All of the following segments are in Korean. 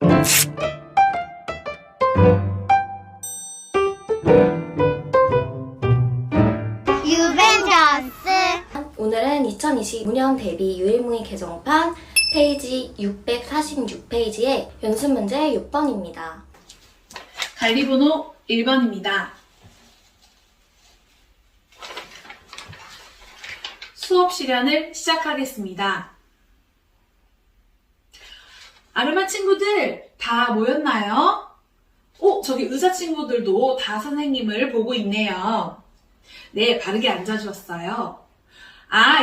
유벤져스. 오늘은 2025년 데뷔 유일무이 개정판 페이지 646페이지의 연습 문제 6번입니다. 관리번호 1번입니다. 수업 실현을 시작하겠습니다. 아르마 친구들 다 모였나요? 저기 의사 친구들도 다 선생님을 보고 있네요. 네, 바르게 앉아주었어요.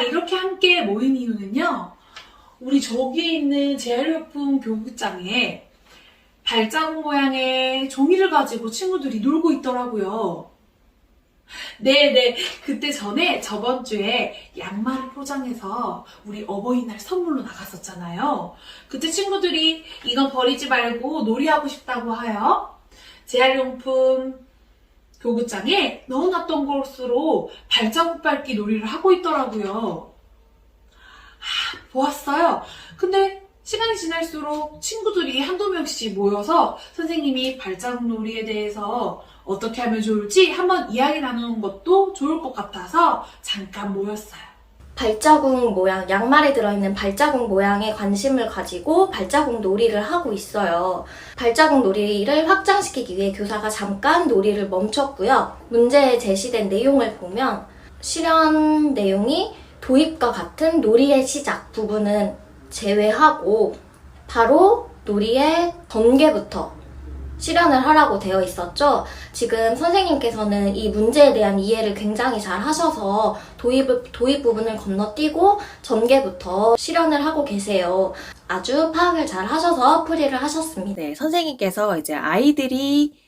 이렇게 함께 모인 이유는요. 우리 저기 있는 재활용품 교육장에 발자국 모양의 종이를 가지고 친구들이 놀고 있더라고요. 네. 그때 전에 저번 주에 양말을 포장해서 우리 어버이날 선물로 나갔었잖아요. 그때 친구들이 이건 버리지 말고 놀이하고 싶다고 하여 재활용품 교구장에 넣어놨던 것으로 발자국 밟기 놀이를 하고 있더라고요. 보았어요. 근데 시간이 지날수록 친구들이 한두 명씩 모여서 선생님이 발자국 놀이에 대해서 어떻게 하면 좋을지 한번 이야기 나누는 것도 좋을 것 같아서 잠깐 모였어요. 발자국 모양, 양말에 들어있는 발자국 모양에 관심을 가지고 발자국 놀이를 하고 있어요. 발자국 놀이를 확장시키기 위해 교사가 잠깐 놀이를 멈췄고요. 문제에 제시된 내용을 보면 실현 내용이 도입과 같은 놀이의 시작 부분은 제외하고 바로 놀이의 전개부터 실현을 하라고 되어 있었죠. 지금 선생님께서는 이 문제에 대한 이해를 굉장히 잘 하셔서 도입 부분을 건너뛰고 전개부터 실현을 하고 계세요. 아주 파악을 잘 하셔서 풀이를 하셨습니다. 네, 선생님께서 이제 아이들이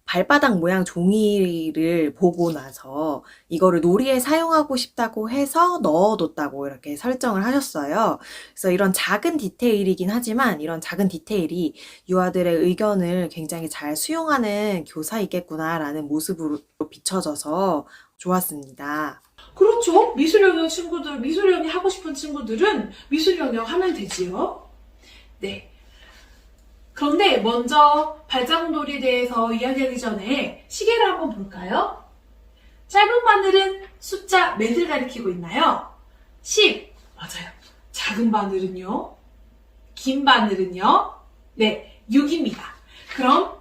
발바닥 모양 종이를 보고 나서 이거를 놀이에 사용하고 싶다고 해서 넣어뒀다고 이렇게 설정을 하셨어요. 그래서 이런 작은 디테일이긴 하지만 이런 작은 디테일이 유아들의 의견을 굉장히 잘 수용하는 교사이겠구나라는 모습으로 비춰져서 좋았습니다. 그렇죠. 미술 영역 친구들, 미술 영역 하고 싶은 친구들은 미술 영역 하면 되지요. 네. 그런데 먼저 발자국 놀이에 대해서 이야기하기 전에 시계를 한번 볼까요? 짧은 바늘은 숫자 몇을 가리키고 있나요? 10. 맞아요. 작은 바늘은요? 긴 바늘은요? 네, 6입니다. 그럼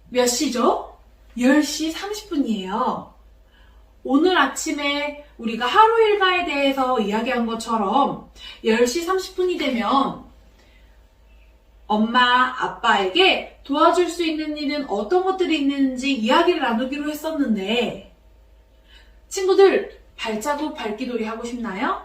몇 시죠? 10시 30분이에요. 오늘 아침에 우리가 하루 일과에 대해서 이야기한 것처럼 10시 30분이 되면 엄마, 아빠에게 도와줄 수 있는 일은 어떤 것들이 있는지 이야기를 나누기로 했었는데 친구들, 발자국 밟기 놀이 하고 싶나요?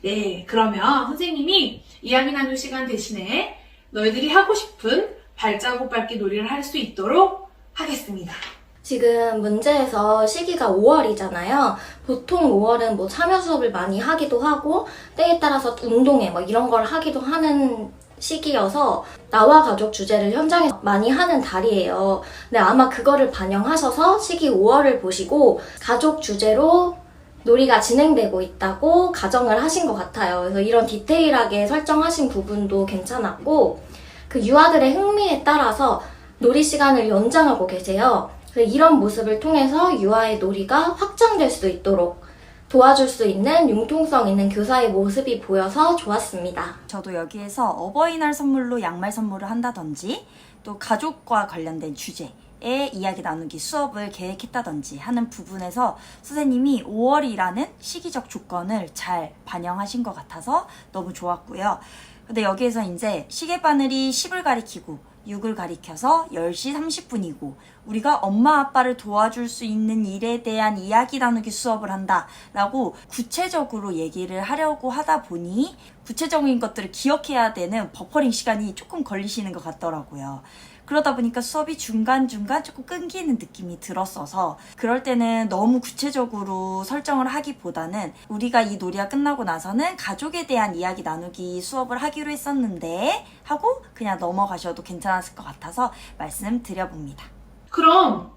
네, 그러면 선생님이 이야기 나눌 시간 대신에 너희들이 하고 싶은 발자국 밟기 놀이를 할 수 있도록 하겠습니다. 지금 문제에서 시기가 5월이잖아요. 보통 5월은 뭐 참여 수업을 많이 하기도 하고 때에 따라서 운동회 뭐 이런 걸 하기도 하는 시기여서 나와 가족 주제를 현장에서 많이 하는 달이에요. 근데 아마 그거를 반영하셔서 시기 5월을 보시고 가족 주제로 놀이가 진행되고 있다고 가정을 하신 것 같아요. 그래서 이런 디테일하게 설정하신 부분도 괜찮았고 그 유아들의 흥미에 따라서 놀이 시간을 연장하고 계세요. 이런 모습을 통해서 유아의 놀이가 확장될 수 있도록 도와줄 수 있는 융통성 있는 교사의 모습이 보여서 좋았습니다. 저도 여기에서 어버이날 선물로 양말 선물을 한다든지 또 가족과 관련된 주제에 이야기 나누기 수업을 계획했다든지 하는 부분에서 선생님이 5월이라는 시기적 조건을 잘 반영하신 것 같아서 너무 좋았고요. 근데 여기에서 이제 시계바늘이 10을 가리키고 6을 가리켜서 10시 30분이고 우리가 엄마 아빠를 도와줄 수 있는 일에 대한 이야기 나누기 수업을 한다 라고 구체적으로 얘기를 하려고 하다 보니 구체적인 것들을 기억해야 되는 버퍼링 시간이 조금 걸리시는 것 같더라고요. 그러다 보니까 수업이 중간중간 조금 끊기는 느낌이 들었어서 그럴 때는 너무 구체적으로 설정을 하기보다는 우리가 이 놀이가 끝나고 나서는 가족에 대한 이야기 나누기 수업을 하기로 했었는데 하고 그냥 넘어가셔도 괜찮았을 것 같아서 말씀드려봅니다. 그럼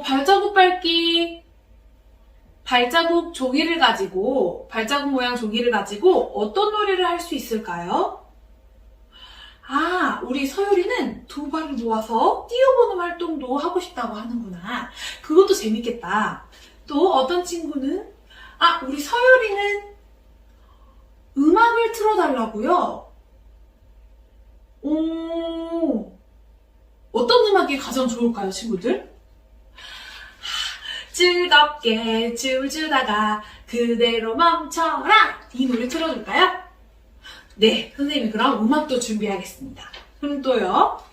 발자국 밟기 발자국 종이를 가지고 발자국 모양 종이를 가지고 어떤 놀이를 할 수 있을까요? 우리 서유리는 두 발을 모아서 뛰어보는 활동도 하고 싶다고 하는구나. 그것도 재밌겠다. 또 어떤 친구는 우리 서유리는 음악을 틀어달라고요? 어떤 음악이 가장 좋을까요, 친구들? 즐겁게 춤을 추다가 그대로 멈춰라! 이 노래 틀어줄까요? 네, 선생님이 그럼 음악도 준비하겠습니다. 그럼 또요.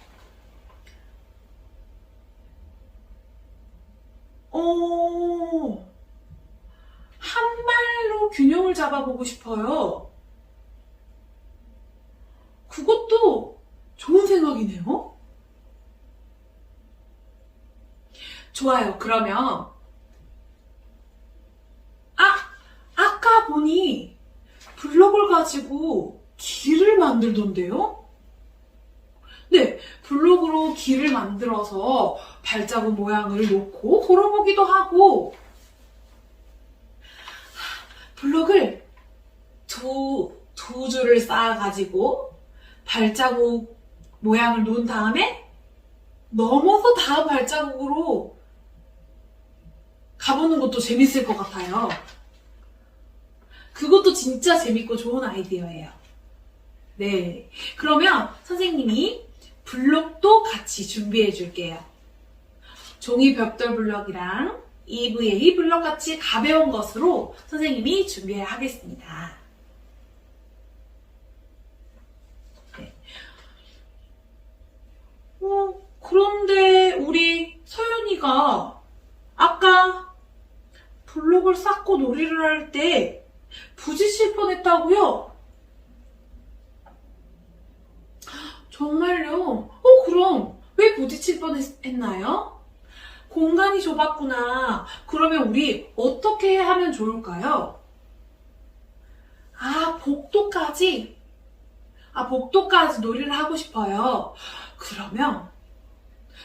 한 발로 균형을 잡아보고 싶어요. 그것도 좋은 생각이네요. 좋아요. 그러면 아까 보니 블럭을 가지고 길을 만들던데요? 네, 블럭으로 길을 만들어서 발자국 모양을 놓고 걸어보기도 하고, 블럭을 두 줄을 쌓아가지고 발자국 모양을 놓은 다음에 넘어서 다음 발자국으로 가보는 것도 재밌을 것 같아요. 그것도 진짜 재밌고 좋은 아이디어예요. 네, 그러면 선생님이 블록도 같이 준비해 줄게요. 종이 벽돌 블럭이랑 EVA 블럭 같이 가벼운 것으로 선생님이 준비하겠습니다. 네. 그런데 우리 서윤이가 아까 블록을 쌓고 놀이를 할 때 부딪힐 뻔했다고요? 정말요? 그럼 왜 부딪힐 뻔했나요? 공간이 좁았구나. 그러면 우리 어떻게 하면 좋을까요? 복도까지 놀이를 하고 싶어요. 그러면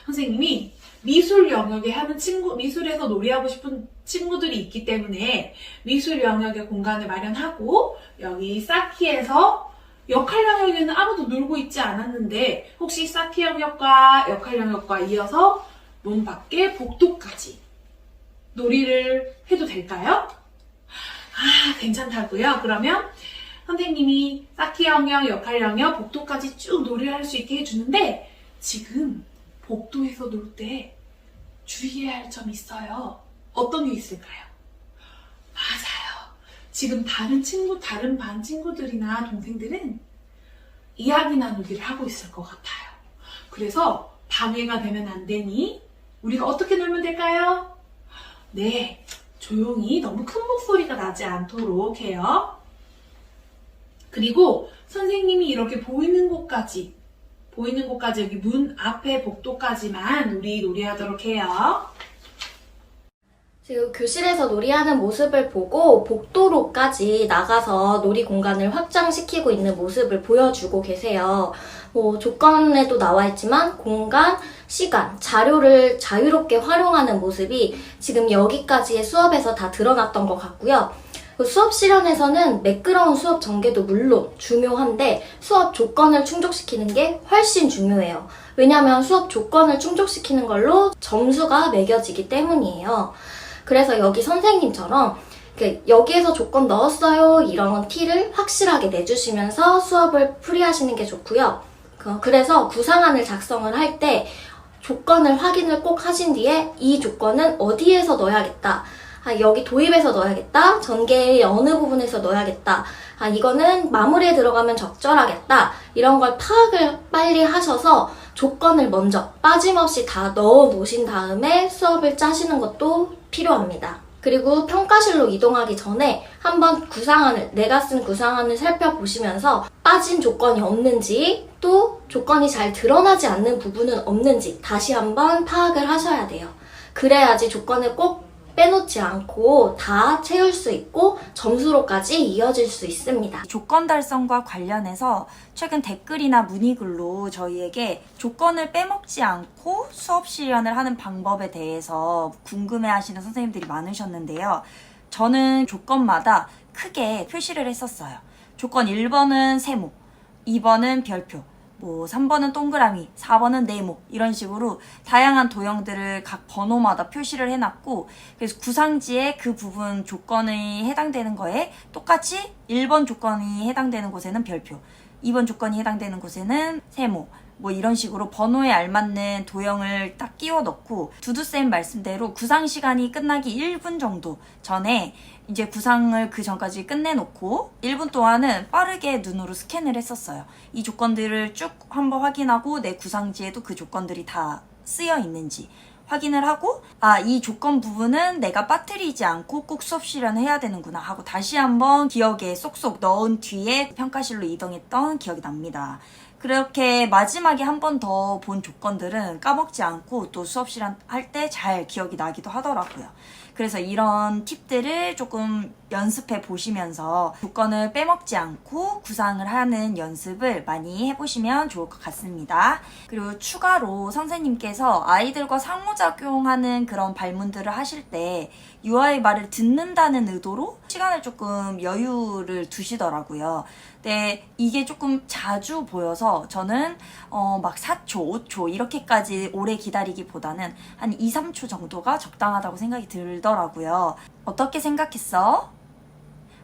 선생님이 미술 영역에 하는 미술에서 놀이하고 싶은 친구들이 있기 때문에 미술 영역의 공간을 마련하고, 여기 쌓기에서 역할 영역에는 아무도 놀고 있지 않았는데 혹시 쌓기 영역과 역할 영역과 이어서 문 밖에 복도까지 놀이를 해도 될까요? 괜찮다고요? 그러면 선생님이 쌓기 영역, 역할 영역, 복도까지 쭉 놀이를 할 수 있게 해주는데, 지금 복도에서 놀 때 주의해야 할 점이 있어요. 어떤 게 있을까요? 맞아요. 지금 다른 반 친구들이나 동생들은 이야기 나누기를 하고 있을 것 같아요. 그래서 방해가 되면 안 되니 우리가 어떻게 놀면 될까요? 네, 조용히 너무 큰 목소리가 나지 않도록 해요. 그리고 선생님이 이렇게 보이는 곳까지 여기 문 앞에 복도까지만 우리 놀이하도록 해요. 지금 교실에서 놀이하는 모습을 보고 복도로까지 나가서 놀이 공간을 확장시키고 있는 모습을 보여주고 계세요. 조건에도 나와 있지만 공간, 시간, 자료를 자유롭게 활용하는 모습이 지금 여기까지의 수업에서 다 드러났던 것 같고요. 수업 실현에서는 매끄러운 수업 전개도 물론 중요한데 수업 조건을 충족시키는 게 훨씬 중요해요. 왜냐하면 수업 조건을 충족시키는 걸로 점수가 매겨지기 때문이에요. 그래서 여기 선생님처럼 여기에서 조건 넣었어요 이런 티를 확실하게 내주시면서 수업을 풀이하시는 게 좋고요. 그래서 구상안을 작성을 할 때 조건을 확인을 꼭 하신 뒤에 이 조건은 어디에서 넣어야겠다. 여기 도입에서 넣어야겠다. 전개의 어느 부분에서 넣어야겠다. 이거는 마무리에 들어가면 적절하겠다. 이런 걸 파악을 빨리 하셔서 조건을 먼저 빠짐없이 다 넣어 놓으신 다음에 수업을 짜시는 것도 필요합니다. 그리고 평가실로 이동하기 전에 한번 내가 쓴 구상안을 살펴보시면서 빠진 조건이 없는지, 또 조건이 잘 드러나지 않는 부분은 없는지 다시 한번 파악을 하셔야 돼요. 그래야지 조건을 꼭 빼놓지 않고 다 채울 수 있고 점수로까지 이어질 수 있습니다. 조건 달성과 관련해서 최근 댓글이나 문의글로 저희에게 조건을 빼먹지 않고 수업 실현을 하는 방법에 대해서 궁금해하시는 선생님들이 많으셨는데요. 저는 조건마다 크게 표시를 했었어요. 조건 1번은 세모, 2번은 별표, 뭐 3번은 동그라미, 4번은 네모 이런 식으로 다양한 도형들을 각 번호마다 표시를 해놨고, 그래서 구상지에 그 부분 조건이 해당되는 거에 똑같이 1번 조건이 해당되는 곳에는 별표, 2번 조건이 해당되는 곳에는 세모, 뭐 이런 식으로 번호에 알맞는 도형을 딱 끼워 넣고, 두두쌤 말씀대로 구상 시간이 끝나기 1분 정도 전에 이제 구상을 그 전까지 끝내놓고 1분 동안은 빠르게 눈으로 스캔을 했었어요. 이 조건들을 쭉 한번 확인하고 내 구상지에도 그 조건들이 다 쓰여 있는지 확인을 하고, 아, 이 조건 부분은 내가 빠뜨리지 않고 꼭 수업 실현해야 되는구나 하고 다시 한번 기억에 쏙쏙 넣은 뒤에 평가실로 이동했던 기억이 납니다. 그렇게 마지막에 한 번 더 본 조건들은 까먹지 않고 또 수업 실현할 때 잘 기억이 나기도 하더라고요. 그래서 이런 팁들을 조금 연습해 보시면서 조건을 빼먹지 않고 구상을 하는 연습을 많이 해보시면 좋을 것 같습니다. 그리고 추가로 선생님께서 아이들과 상호작용하는 그런 발문들을 하실 때 유아의 말을 듣는다는 의도로 시간을 조금 여유를 두시더라고요. 근데 이게 조금 자주 보여서 저는 막 4초, 5초 이렇게까지 오래 기다리기보다는 한 2, 3초 정도가 적당하다고 생각이 들더라고요. 어떻게 생각했어?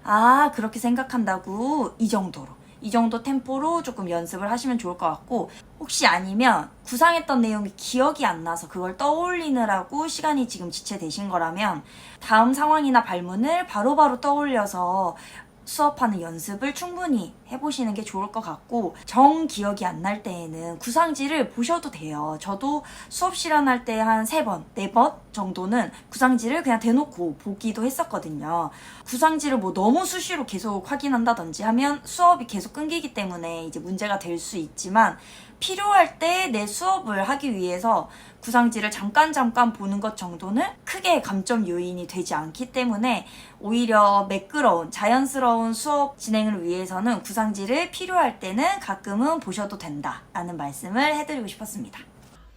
아, 그렇게 생각한다고? 이 정도 템포로 조금 연습을 하시면 좋을 것 같고, 혹시 아니면 구상했던 내용이 기억이 안 나서 그걸 떠올리느라고 시간이 지금 지체되신 거라면 다음 상황이나 발문을 바로바로 떠올려서 수업하는 연습을 충분히 해보시는 게 좋을 것 같고, 정 기억이 안 날 때에는 구상지를 보셔도 돼요. 저도 수업 실현할 때 한 3번, 4번 정도는 구상지를 그냥 대놓고 보기도 했었거든요. 구상지를 뭐 너무 수시로 계속 확인한다든지 하면 수업이 계속 끊기기 때문에 이제 문제가 될 수 있지만, 필요할 때 내 수업을 하기 위해서 구상지를 잠깐 보는 것 정도는 크게 감점 요인이 되지 않기 때문에 오히려 매끄러운 자연스러운 수업 진행을 위해서는 구상지를 필요할 때는 가끔은 보셔도 된다라는 말씀을 해드리고 싶었습니다.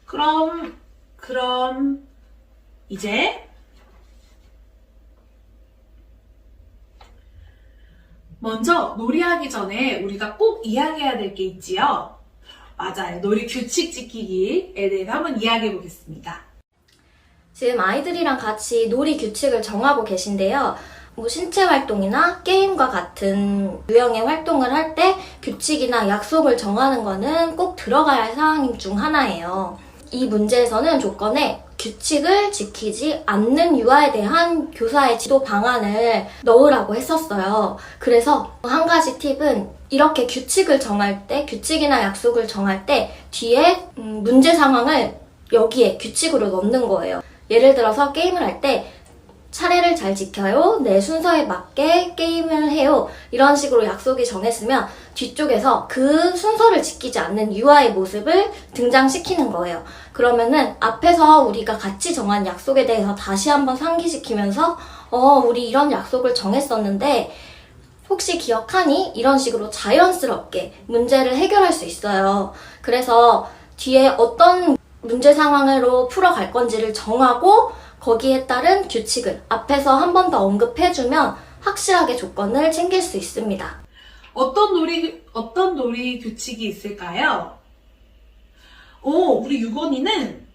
그럼 이제 먼저 놀이하기 전에 우리가 꼭 이야기해야 될 게 있지요. 맞아요. 놀이 규칙 지키기에 대해서 한번 이야기해 보겠습니다. 지금 아이들이랑 같이 놀이 규칙을 정하고 계신데요. 뭐 신체 활동이나 게임과 같은 유형의 활동을 할 때 규칙이나 약속을 정하는 거는 꼭 들어가야 할 사항 중 하나예요. 이 문제에서는 조건에 규칙을 지키지 않는 유아에 대한 교사의 지도 방안을 넣으라고 했었어요. 그래서 한 가지 팁은 이렇게 규칙을 정할 때, 규칙이나 약속을 정할 때 뒤에 문제 상황을 여기에 규칙으로 넣는 거예요. 예를 들어서 게임을 할 때 차례를 잘 지켜요, 내 순서에 맞게 게임을 해요, 이런 식으로 약속이 정했으면 뒤쪽에서 그 순서를 지키지 않는 유아의 모습을 등장시키는 거예요. 그러면은 앞에서 우리가 같이 정한 약속에 대해서 다시 한번 상기시키면서 우리 이런 약속을 정했었는데 혹시 기억하니? 이런 식으로 자연스럽게 문제를 해결할 수 있어요. 그래서 뒤에 어떤 문제 상황으로 풀어갈 건지를 정하고 거기에 따른 규칙을 앞에서 한 번 더 언급해주면 확실하게 조건을 챙길 수 있습니다. 어떤 놀이 규칙이 있을까요? 우리 유건이는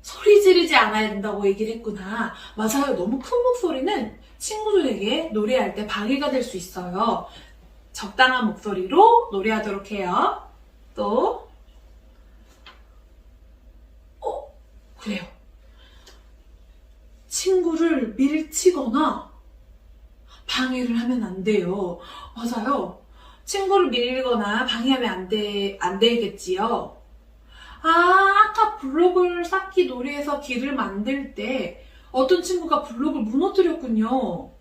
소리 지르지 않아야 된다고 얘기를 했구나. 맞아요. 너무 큰 목소리는 친구들에게 노래할 때 방해가 될 수 있어요. 적당한 목소리로 노래하도록 해요. 또 그래요. 친구를 밀치거나 방해를 하면 안 돼요. 맞아요. 친구를 밀거나 방해하면 안 되겠지요. 아까 블록을 쌓기 놀이에서 길을 만들 때 어떤 친구가 블록을 무너뜨렸군요.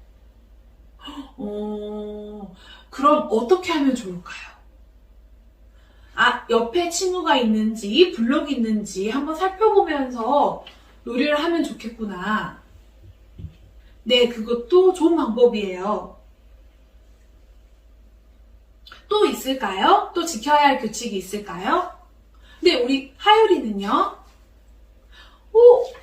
그럼 어떻게 하면 좋을까요? 옆에 친구가 있는지 블록이 있는지 한번 살펴보면서 놀이를 하면 좋겠구나. 네, 그것도 좋은 방법이에요. 또 있을까요? 또 지켜야 할 규칙이 있을까요? 네, 우리 하율이는요?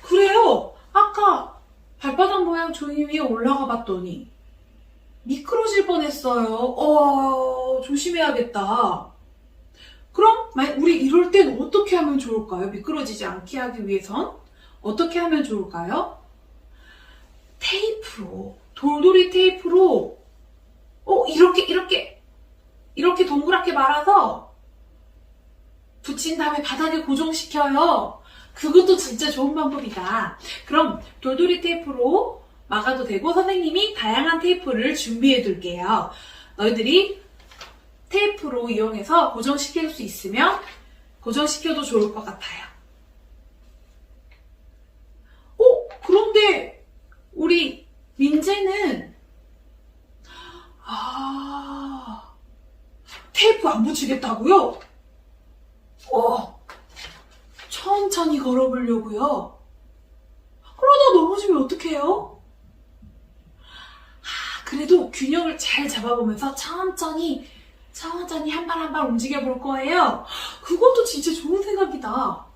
그래요. 아까 발바닥 모양 종이 위에 올라가 봤더니 미끄러질 뻔했어요. 조심해야겠다. 그럼 우리 이럴 땐 어떻게 하면 좋을까요? 미끄러지지 않게 하기 위해선 어떻게 하면 좋을까요? 테이프로, 돌돌이 테이프로 이렇게 동그랗게 말아서 붙인 다음에 바닥에 고정시켜요. 그것도 진짜 좋은 방법이다. 그럼 돌돌이 테이프로 막아도 되고 선생님이 다양한 테이프를 준비해 둘게요. 너희들이 테이프로 이용해서 고정시킬 수 있으면 고정시켜도 좋을 것 같아요. 그런데 우리 민재는 테이프 안 붙이겠다고요? 천천히 걸어보려고요. 그러다 넘어지면 어떡해요? 그래도 균형을 잘 잡아보면서 천천히 한 발 한 발 움직여 볼 거예요. 그것도 진짜 좋은 생각이다.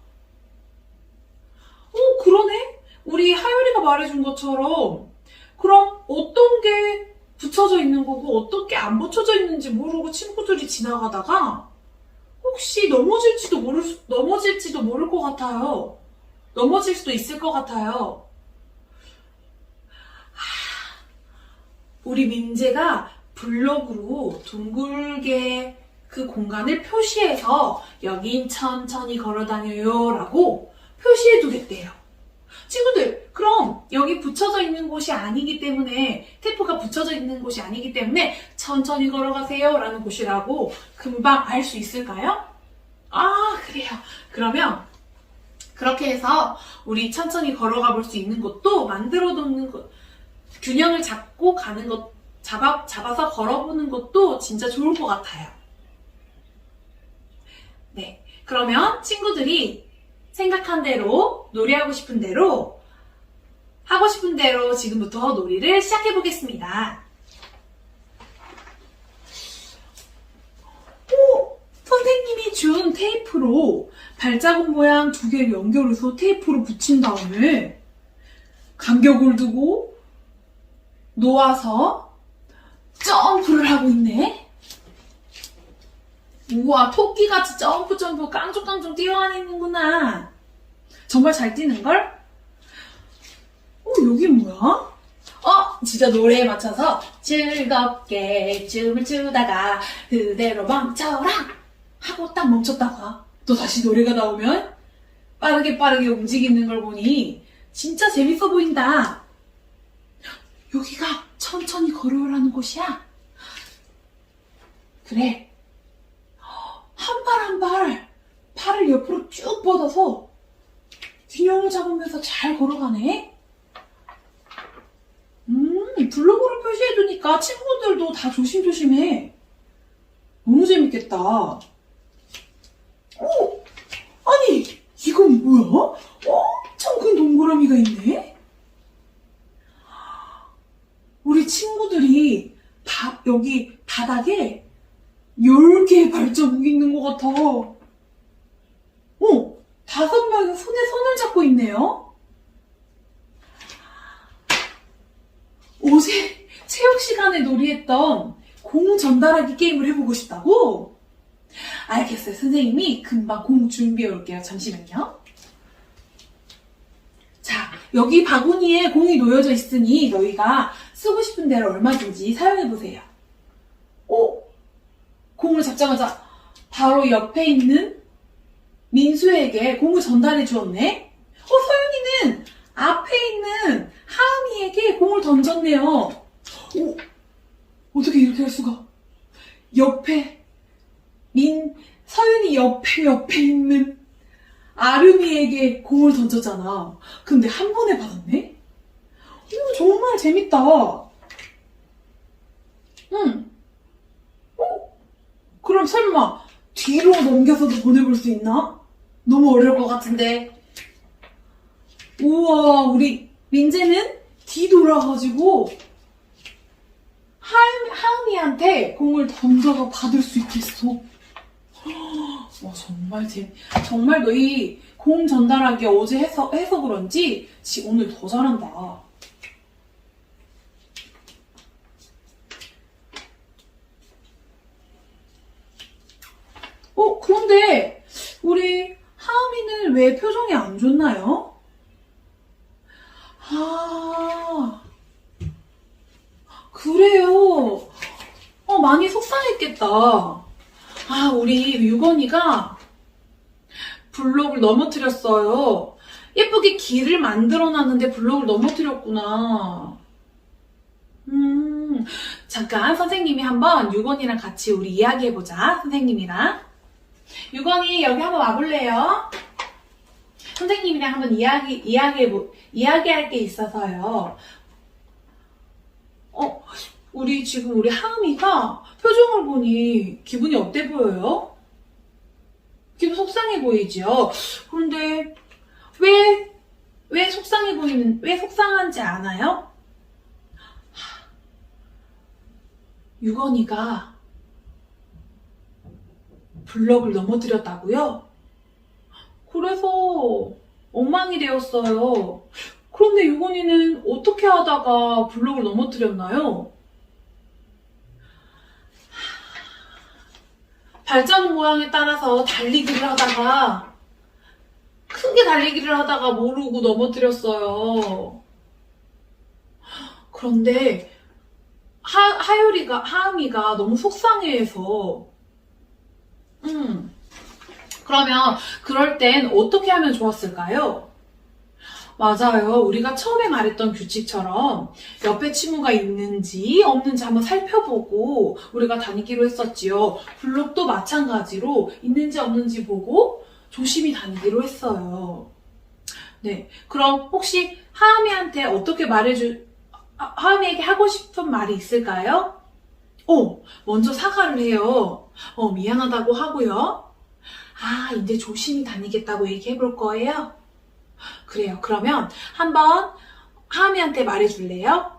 그러네? 우리 하율이가 말해준 것처럼 그럼 어떤 게 붙여져 있는 거고 어떤 게 안 붙여져 있는지 모르고 친구들이 지나가다가 혹시 넘어질지도 모를 것 같아요. 넘어질 수도 있을 것 같아요. 우리 민재가 블록으로 둥글게 그 공간을 표시해서 여긴 천천히 걸어다녀요 라고 표시해 두겠대요. 친구들, 그럼 여기 붙여져 있는 곳이 아니기 때문에 테이프가 붙여져 있는 곳이 아니기 때문에 천천히 걸어가세요 라는 곳이라고 금방 알 수 있을까요? 그래요. 그러면 그렇게 해서 우리 천천히 걸어가 볼 수 있는 곳도 만들어 놓는 것, 균형을 잡고 가는 것, 잡아서 걸어보는 것도 진짜 좋을 것 같아요. 네, 그러면 친구들이 생각한 대로, 놀이하고 싶은 대로, 하고 싶은 대로 지금부터 놀이를 시작해 보겠습니다. 선생님이 준 테이프로 발자국 모양 2개를 연결해서 테이프로 붙인 다음에 간격을 두고 놓아서 점프를 하고 있네. 우와, 토끼같이 점프 깡총깡총 뛰어다니는구나. 정말 잘 뛰는걸? 여긴 뭐야? 진짜 노래에 맞춰서 즐겁게 춤을 추다가 그대로 멈춰라 하고 딱 멈췄다가 또 다시 노래가 나오면 빠르게 움직이는 걸 보니 진짜 재밌어 보인다. 여기가 천천히 걸어오라는 곳이야? 그래. 한 발 한 발 팔을 옆으로 쭉 뻗어서 균형을 잡으면서 잘 걸어가네. 블록으로 표시해두니까 친구들도 다 조심조심해. 너무 재밌겠다. 아니, 이건 뭐야? 엄청 큰 동그라미가 있네? 우리 친구들이 여기 바닥에 10개의 발자국이 있는 것 같아. 5명이 손에 손을 잡고 있네요. 어제 체육 시간에 놀이했던 공 전달하기 게임을 해보고 싶다고? 알겠어요. 선생님이 금방 공 준비해 올게요. 잠시만요. 자, 여기 바구니에 공이 놓여져 있으니 너희가 쓰고 싶은 대로 얼마든지 사용해보세요. 공을 잡자마자 바로 옆에 있는 민수에게 공을 전달해 주었네. 서윤이는 앞에 있는 하은이에게 공을 던졌네요. 어떻게 이렇게 할 수가? 서윤이 옆에 있는 아름이에게 공을 던졌잖아. 근데 한 번에 받았네? 정말 재밌다. 그럼 설마 뒤로 넘겨서도 보내볼 수 있나? 너무 어려울 것 같은데. 우와, 우리 민재는 뒤돌아가지고 하은이한테 공을 던져서 받을 수 있겠어. 와, 정말 너희 공 전달하기 어제 해서 그런지 오늘 더 잘한다. 그런데 우리 유건이가 블록을 넘어뜨렸어요. 예쁘게 길을 만들어놨는데 블록을 넘어뜨렸구나. 잠깐 선생님이 한번 유건이랑 같이 우리 이야기해보자. 선생님이랑. 유건이 여기 한번 와볼래요? 선생님이랑 한번 이야기할 게 있어서요. 우리 하은이가 표정을 보니 기분이 어때 보여요? 기분 속상해 보이죠? 그런데 왜 속상한지 아나요? 유건이가 블럭을 넘어뜨렸다고요? 그래서 엉망이 되었어요. 그런데 유건이는 어떻게 하다가 블럭을 넘어뜨렸나요? 발자국 모양에 따라서 크게 달리기를 하다가 모르고 넘어뜨렸어요. 그런데 하은이가 너무 속상해해서 그러면 그럴 땐 어떻게 하면 좋았을까요? 맞아요. 우리가 처음에 말했던 규칙처럼 옆에 친구가 있는지 없는지 한번 살펴보고 우리가 다니기로 했었지요. 블록도 마찬가지로 있는지 없는지 보고 조심히 다니기로 했어요. 네, 그럼 혹시 하은이한테 하은이에게 하고 싶은 말이 있을까요? 먼저 사과를 해요. 미안하다고 하고요. 이제 조심히 다니겠다고 얘기해 볼 거예요? 그래요. 그러면 한번 하은이한테 말해줄래요?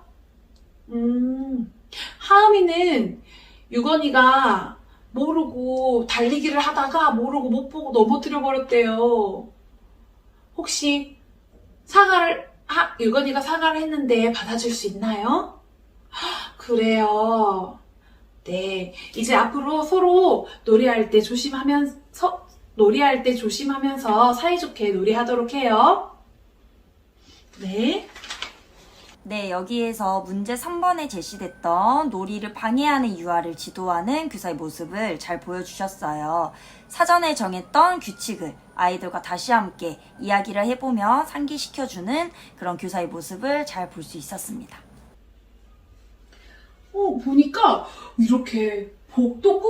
하은이는 유건이가 모르고 달리기를 하다가 모르고 못 보고 넘어뜨려 버렸대요. 혹시 유건이가 사과를 했는데 받아줄 수 있나요? 그래요. 네. 이제 앞으로 서로 놀이할 때 조심하면서 사이좋게 놀이하도록 해요. 네. 네, 여기에서 문제 3번에 제시됐던 놀이를 방해하는 유아를 지도하는 교사의 모습을 잘 보여주셨어요. 사전에 정했던 규칙을 아이들과 다시 함께 이야기를 해보며 상기시켜주는 그런 교사의 모습을 잘 볼 수 있었습니다. 보니까 이렇게 복도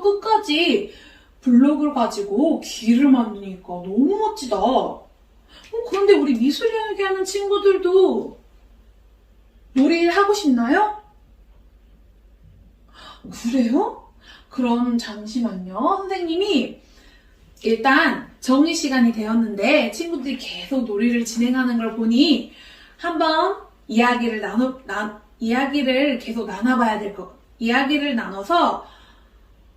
끝까지 블록을 가지고 길을 만드니까 너무 멋지다. 그런데 우리 미술연기 하는 친구들도 놀이를 하고 싶나요? 그래요? 그럼 잠시만요. 선생님이 일단 정리 시간이 되었는데 친구들이 계속 놀이를 진행하는 걸 보니 한번 이야기를 나눠서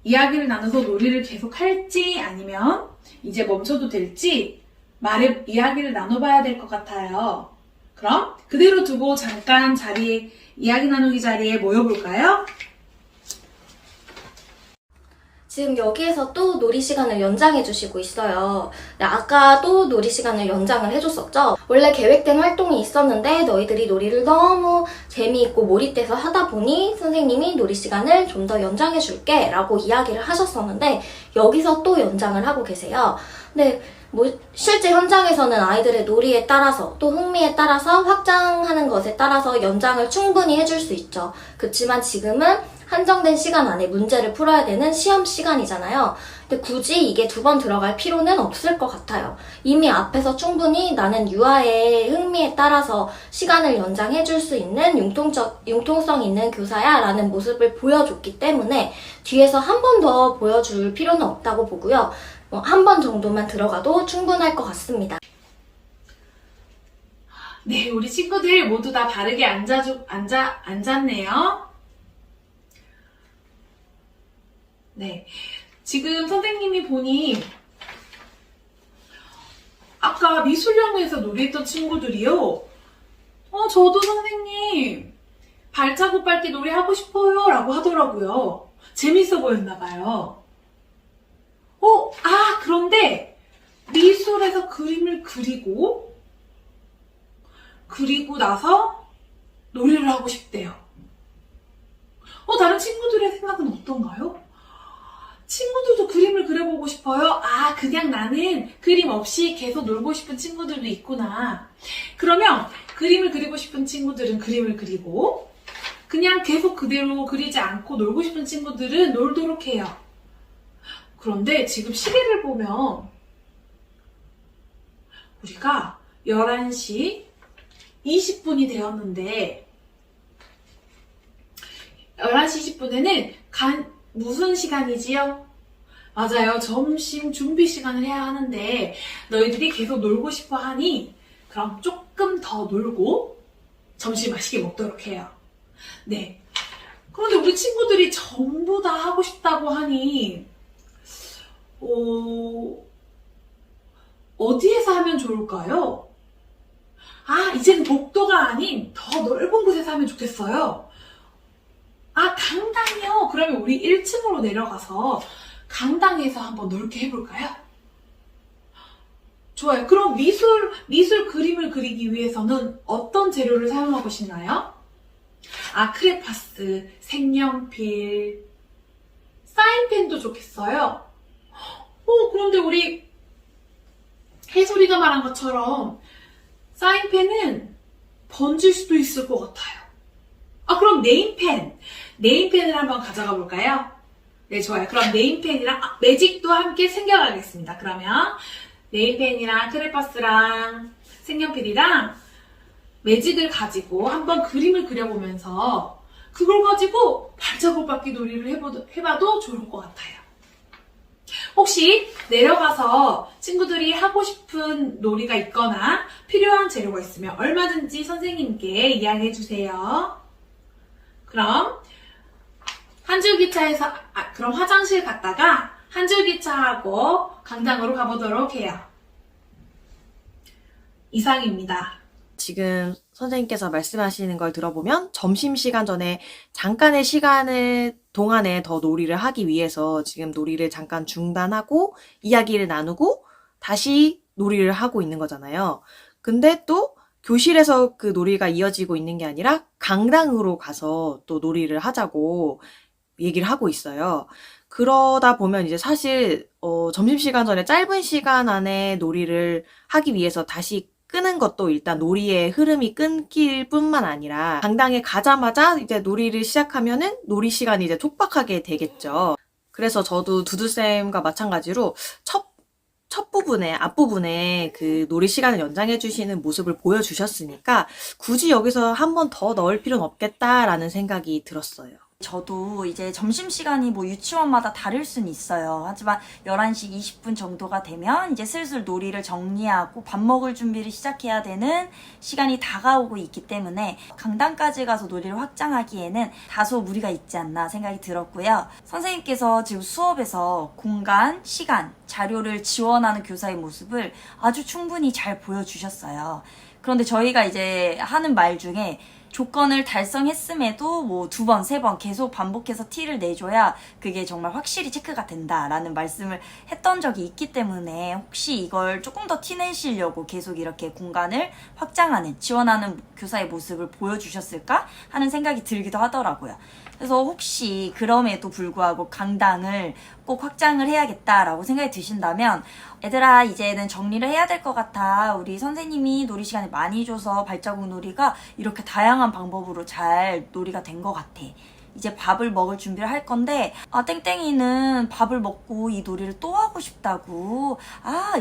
놀이를 계속 할지 아니면 이제 멈춰도 될지 이야기를 나눠봐야 될 것 같아요. 그럼 그대로 두고 잠깐 이야기 나누기 자리에 모여볼까요? 지금 여기에서 또 놀이 시간을 연장해 주시고 있어요. 아까 또 놀이 시간을 연장을 해줬었죠? 원래 계획된 활동이 있었는데 너희들이 놀이를 너무 재미있고 몰입돼서 하다 보니 선생님이 놀이 시간을 좀 더 연장해 줄게 라고 이야기를 하셨었는데 여기서 또 연장을 하고 계세요. 근데 실제 현장에서는 아이들의 놀이에 따라서 또 흥미에 따라서 확장하는 것에 따라서 연장을 충분히 해줄 수 있죠. 그렇지만 지금은 한정된 시간 안에 문제를 풀어야 되는 시험 시간이잖아요. 근데 굳이 이게 2번 들어갈 필요는 없을 것 같아요. 이미 앞에서 충분히 나는 유아의 흥미에 따라서 시간을 연장해줄 수 있는 융통성 있는 교사야 라는 모습을 보여줬기 때문에 뒤에서 한 번 더 보여줄 필요는 없다고 보고요. 한 번 정도만 들어가도 충분할 것 같습니다. 네, 우리 친구들 모두 다 바르게 앉았네요. 네, 지금 선생님이 보니 아까 미술영에서 놀이했던 친구들이요. 저도 선생님 발자국 밟기 놀이 하고 싶어요 라고 하더라고요. 재밌어 보였나 봐요. 그런데 미술에서 그림을 그리고 나서 놀이를 하고 싶대요. 다른 친구들의 생각은 어떤가요? 친구들도 그림을 그려보고 싶어요? 아, 그냥 나는 그림 없이 계속 놀고 싶은 친구들도 있구나. 그러면 그림을 그리고 싶은 친구들은 그림을 그리고, 그냥 계속 그대로 그리지 않고 놀고 싶은 친구들은 놀도록 해요. 그런데 지금 시계를 보면 우리가 11시 20분이 되었는데 11시 20분에는 무슨 시간이지요? 맞아요. 점심 준비 시간을 해야 하는데 너희들이 계속 놀고 싶어 하니 그럼 조금 더 놀고 점심 맛있게 먹도록 해요. 네. 그런데 우리 친구들이 전부 다 하고 싶다고 하니 어디에서 하면 좋을까요? 아, 이제는 복도가 아닌 더 넓은 곳에서 하면 좋겠어요. 아, 강당이요? 그러면 우리 1층으로 내려가서 강당에서 한번 넓게 해볼까요? 좋아요. 그럼 미술 그림을 그리기 위해서는 어떤 재료를 사용하고 싶나요? 아, 크레파스, 색연필, 사인펜도 좋겠어요. 그런데 우리 혜솔이가 말한 것처럼 사인펜은 번질 수도 있을 것 같아요. 아, 그럼 네임펜을 한번 가져가 볼까요? 네, 좋아요. 그럼 네임펜이랑 매직도 함께 챙겨가겠습니다. 그러면 네임펜이랑 크레파스랑 색연필이랑 매직을 가지고 한번 그림을 그려보면서 그걸 가지고 발자국 밟기 놀이를 해봐도 좋을 것 같아요. 혹시 내려가서 친구들이 하고 싶은 놀이가 있거나 필요한 재료가 있으면 얼마든지 선생님께 이야기해 주세요. 그럼 그럼 화장실 갔다가 한 줄기차하고 강당으로 가보도록 해요. 이상입니다. 지금 선생님께서 말씀하시는 걸 들어보면 점심시간 전에 잠깐의 시간을 동안에 더 놀이를 하기 위해서 지금 놀이를 잠깐 중단하고 이야기를 나누고 다시 놀이를 하고 있는 거잖아요. 근데 또 교실에서 그 놀이가 이어지고 있는 게 아니라 강당으로 가서 또 놀이를 하자고 얘기를 하고 있어요. 그러다 보면 이제 사실 점심시간 전에 짧은 시간 안에 놀이를 하기 위해서 다시 끄는 것도 일단 놀이의 흐름이 끊길 뿐만 아니라 강당에 가자마자 이제 놀이를 시작하면은 놀이 시간이 이제 촉박하게 되겠죠. 그래서 저도 두두쌤과 마찬가지로 앞부분에 그 놀이 시간을 연장해 주시는 모습을 보여주셨으니까 굳이 여기서 한 번 더 넣을 필요는 없겠다라는 생각이 들었어요. 저도 이제 점심시간이 뭐 유치원마다 다를 순 있어요. 하지만 11시 20분 정도가 되면 이제 슬슬 놀이를 정리하고 밥 먹을 준비를 시작해야 되는 시간이 다가오고 있기 때문에 강당까지 가서 놀이를 확장하기에는 다소 무리가 있지 않나 생각이 들었고요. 선생님께서 지금 수업에서 공간, 시간, 자료를 지원하는 교사의 모습을 아주 충분히 잘 보여주셨어요. 그런데 저희가 이제 하는 말 중에 조건을 달성했음에도 뭐 2번, 3번 계속 반복해서 티를 내줘야 그게 정말 확실히 체크가 된다라는 말씀을 했던 적이 있기 때문에 혹시 이걸 조금 더 티내시려고 계속 이렇게 공간을 확장하는, 지원하는 교사의 모습을 보여주셨을까 하는 생각이 들기도 하더라고요. 그래서 혹시 그럼에도 불구하고 강당을 꼭 확장을 해야겠다라고 생각이 드신다면 얘들아 이제는 정리를 해야 될 것 같아. 우리 선생님이 놀이 시간을 많이 줘서 발자국 놀이가 이렇게 다양한 방법으로 잘 놀이가 된 것 같아. 이제 밥을 먹을 준비를 할 건데 땡땡이는 밥을 먹고 이 놀이를 또 하고 싶다고.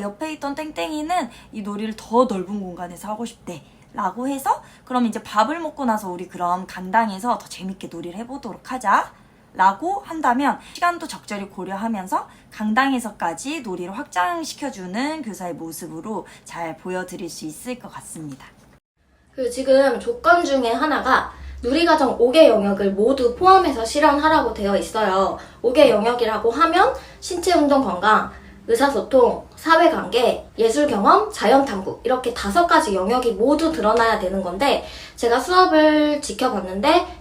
옆에 있던 땡땡이는 이 놀이를 더 넓은 공간에서 하고 싶대. 라고 해서 그럼 이제 밥을 먹고 나서 우리 그럼 강당에서 더 재밌게 놀이를 해보도록 하자 라고 한다면 시간도 적절히 고려하면서 강당에서까지 놀이를 확장시켜주는 교사의 모습으로 잘 보여드릴 수 있을 것 같습니다. 그리고 지금 조건 중에 하나가 누리과정 5개 영역을 모두 포함해서 실현하라고 되어 있어요. 5개 영역이라고 하면 신체운동 건강, 의사소통, 사회관계, 예술경험, 자연탐구 이렇게 5가지 영역이 모두 드러나야 되는 건데 제가 수업을 지켜봤는데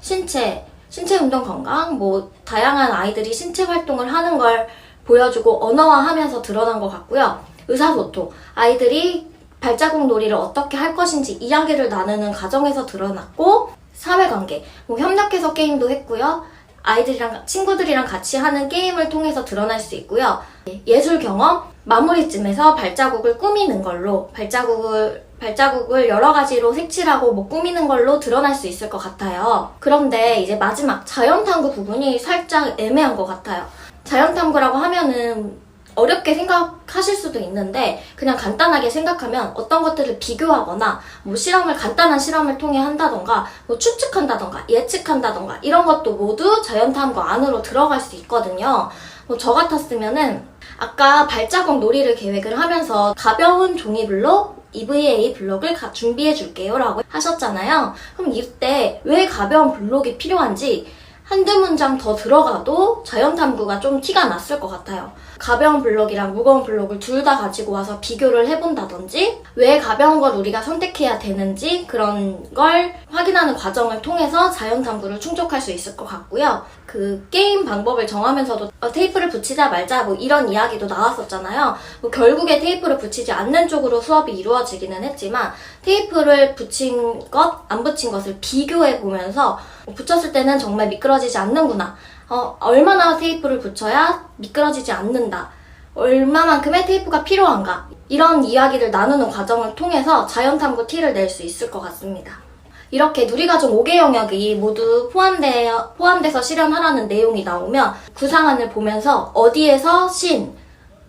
신체운동 건강, 다양한 아이들이 신체 활동을 하는 걸 보여주고 언어화하면서 드러난 것 같고요. 의사소통, 아이들이 발자국 놀이를 어떻게 할 것인지 이야기를 나누는 과정에서 드러났고 사회관계, 협력해서 게임도 했고요. 아이들이랑 친구들이랑 같이 하는 게임을 통해서 드러날 수 있고요. 예술 경험 마무리쯤에서 발자국을 꾸미는 걸로 발자국을 여러 가지로 색칠하고 뭐 꾸미는 걸로 드러날 수 있을 것 같아요. 그런데 이제 마지막 자연탐구 부분이 살짝 애매한 것 같아요. 자연탐구라고 하면은 어렵게 생각하실 수도 있는데 그냥 간단하게 생각하면 어떤 것들을 비교하거나 뭐 간단한 실험을 통해 한다던가 뭐 추측한다던가 예측한다던가 이런 것도 모두 자연탐구 안으로 들어갈 수 있거든요. 뭐 저 같았으면은 아까 발자국 놀이를 계획을 하면서 가벼운 종이블록 EVA 블록을 준비해 줄게요 라고 하셨잖아요. 그럼 이때 왜 가벼운 블록이 필요한지 한두 문장 더 들어가도 자연탐구가 좀 티가 났을 것 같아요. 가벼운 블록이랑 무거운 블록을 둘 다 가지고 와서 비교를 해본다든지 왜 가벼운 걸 우리가 선택해야 되는지 그런 걸 확인하는 과정을 통해서 자연탐구를 충족할 수 있을 것 같고요. 그 게임 방법을 정하면서도 테이프를 붙이자 말자 뭐 이런 이야기도 나왔었잖아요. 뭐 결국에 테이프를 붙이지 않는 쪽으로 수업이 이루어지기는 했지만 테이프를 붙인 것, 안 붙인 것을 비교해보면서 붙였을 때는 정말 미끄러지지 않는구나. 얼마나 테이프를 붙여야 미끄러지지 않는다. 얼마만큼의 테이프가 필요한가. 이런 이야기를 나누는 과정을 통해서 자연탐구 티를 낼 수 있을 것 같습니다. 이렇게 누리과정 5개 영역이 모두 포함돼서 실현하라는 내용이 나오면 구상안을 보면서 어디에서 신,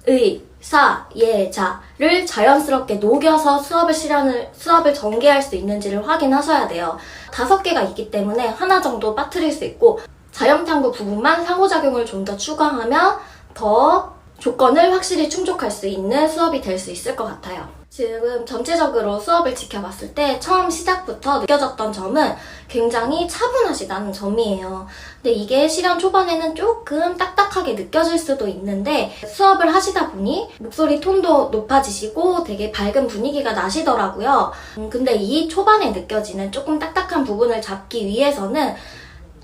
의, 사, 예, 자를 자연스럽게 녹여서 수업을 전개할 수 있는지를 확인하셔야 돼요. 5개가 있기 때문에 하나 정도 빠뜨릴 수 있고 자연탐구 부분만 상호작용을 좀 더 추가하면 더 조건을 확실히 충족할 수 있는 수업이 될 수 있을 것 같아요. 지금 전체적으로 수업을 지켜봤을 때 처음 시작부터 느껴졌던 점은 굉장히 차분하시다는 점이에요. 근데 이게 실현 초반에는 조금 딱딱하게 느껴질 수도 있는데 수업을 하시다 보니 목소리 톤도 높아지시고 되게 밝은 분위기가 나시더라고요. 근데 이 초반에 느껴지는 조금 딱딱한 부분을 잡기 위해서는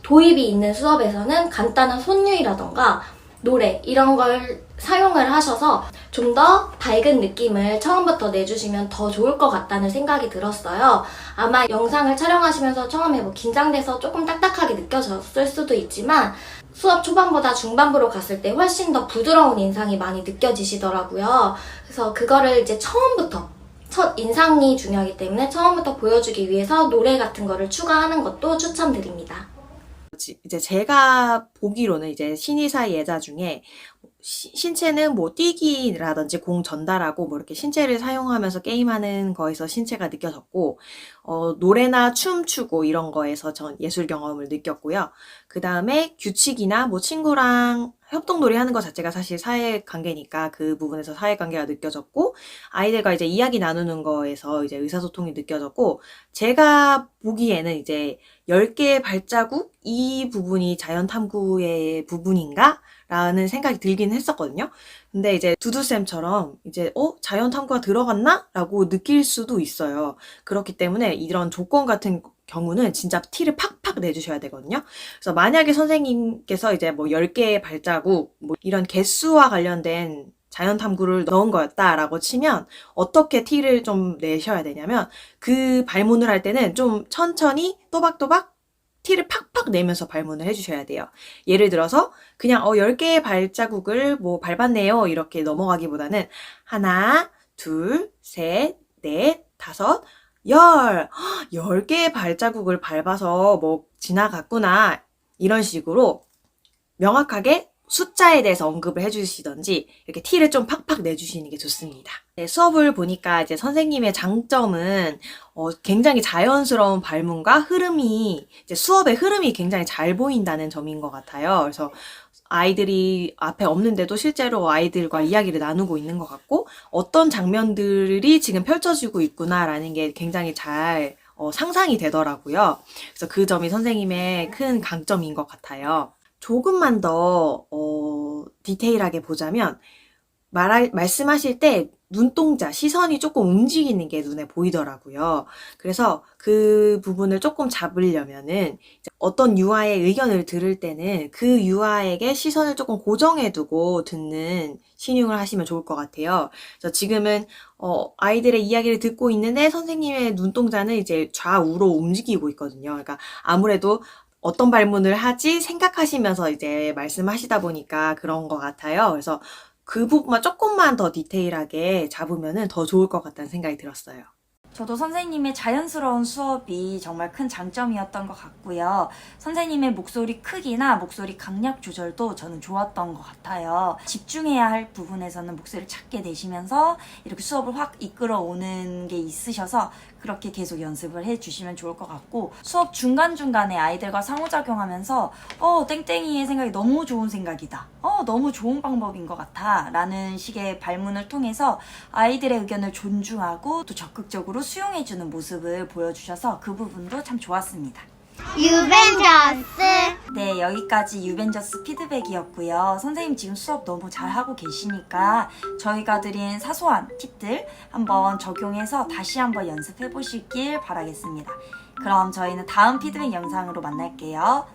도입이 있는 수업에서는 간단한 손유희라던가 노래 이런 걸 사용을 하셔서 좀 더 밝은 느낌을 처음부터 내주시면 더 좋을 것 같다는 생각이 들었어요. 아마 영상을 촬영하시면서 처음에 뭐 긴장돼서 조금 딱딱하게 느껴졌을 수도 있지만 수업 초반보다 중반부로 갔을 때 훨씬 더 부드러운 인상이 많이 느껴지시더라고요. 그래서 그거를 이제 처음부터 첫 인상이 중요하기 때문에 처음부터 보여주기 위해서 노래 같은 거를 추가하는 것도 추천드립니다. 이제 제가 보기로는 이제 신이사 예자 중에 신체는 뭐 뛰기라든지 공 전달하고 뭐 이렇게 신체를 사용하면서 게임하는 거에서 신체가 느껴졌고, 노래나 춤 추고 이런 거에서 전 예술 경험을 느꼈고요. 그 다음에 규칙이나 뭐 친구랑 협동놀이 하는 것 자체가 사실 사회관계니까 그 부분에서 사회관계가 느껴졌고, 아이들과 이제 이야기 나누는 거에서 이제 의사소통이 느껴졌고, 제가 보기에는 이제 10개의 발자국? 이 부분이 자연탐구의 부분인가? 라는 생각이 들긴 했었거든요. 근데 이제 두두쌤처럼 이제 자연탐구가 들어갔나? 라고 느낄 수도 있어요. 그렇기 때문에 이런 조건 같은 경우는 진짜 티를 팍팍 내주셔야 되거든요. 그래서 만약에 선생님께서 이제 뭐 10개의 발자국, 뭐 이런 개수와 관련된 자연탐구를 넣은 거였다라고 치면 어떻게 티를 좀 내셔야 되냐면 그 발문을 할 때는 좀 천천히 또박또박 티를 팍팍 내면서 발문을 해주셔야 돼요. 예를 들어서 그냥 10개의 발자국을 뭐 밟았네요 이렇게 넘어가기보다는 하나, 둘, 셋, 넷, 다섯, 10개의 발자국을 밟아서 뭐 지나갔구나 이런 식으로 명확하게 숫자에 대해서 언급을 해주시던지 이렇게 티를 좀 팍팍 내주시는 게 좋습니다. 네, 수업을 보니까 이제 선생님의 장점은 굉장히 자연스러운 발문과 흐름이 이제 수업의 흐름이 굉장히 잘 보인다는 점인 것 같아요. 그래서 아이들이 앞에 없는데도 실제로 아이들과 이야기를 나누고 있는 것 같고 어떤 장면들이 지금 펼쳐지고 있구나라는 게 굉장히 잘 상상이 되더라고요. 그래서 그 점이 선생님의 큰 강점인 것 같아요. 조금만 더 디테일하게 보자면 말씀하실 때 눈동자, 시선이 조금 움직이는 게 눈에 보이더라고요. 그래서 그 부분을 조금 잡으려면은 어떤 유아의 의견을 들을 때는 그 유아에게 시선을 조금 고정해두고 듣는 신용을 하시면 좋을 것 같아요. 그래서 지금은 아이들의 이야기를 듣고 있는데 선생님의 눈동자는 이제 좌우로 움직이고 있거든요. 그러니까 아무래도 어떤 발문을 하지 생각하시면서 이제 말씀하시다 보니까 그런 것 같아요. 그래서 그 부분만 조금만 더 디테일하게 잡으면은 더 좋을 것 같다는 생각이 들었어요. 저도 선생님의 자연스러운 수업이 정말 큰 장점이었던 것 같고요. 선생님의 목소리 크기나 목소리 강약 조절도 저는 좋았던 것 같아요. 집중해야 할 부분에서는 목소리를 작게 내시면서 이렇게 수업을 확 이끌어오는 게 있으셔서 그렇게 계속 연습을 해주시면 좋을 것 같고, 수업 중간중간에 아이들과 상호작용하면서 땡땡이의 생각이 너무 좋은 생각이다, 너무 좋은 방법인 것 같아 라는 식의 발문을 통해서 아이들의 의견을 존중하고 또 적극적으로 수용해주는 모습을 보여주셔서 그 부분도 참 좋았습니다. 유벤져스. 네, 여기까지 유벤져스 피드백이었고요. 선생님 지금 수업 너무 잘하고 계시니까 저희가 드린 사소한 팁들 한번 적용해서 다시 한번 연습해 보시길 바라겠습니다. 그럼 저희는 다음 피드백 영상으로 만날게요.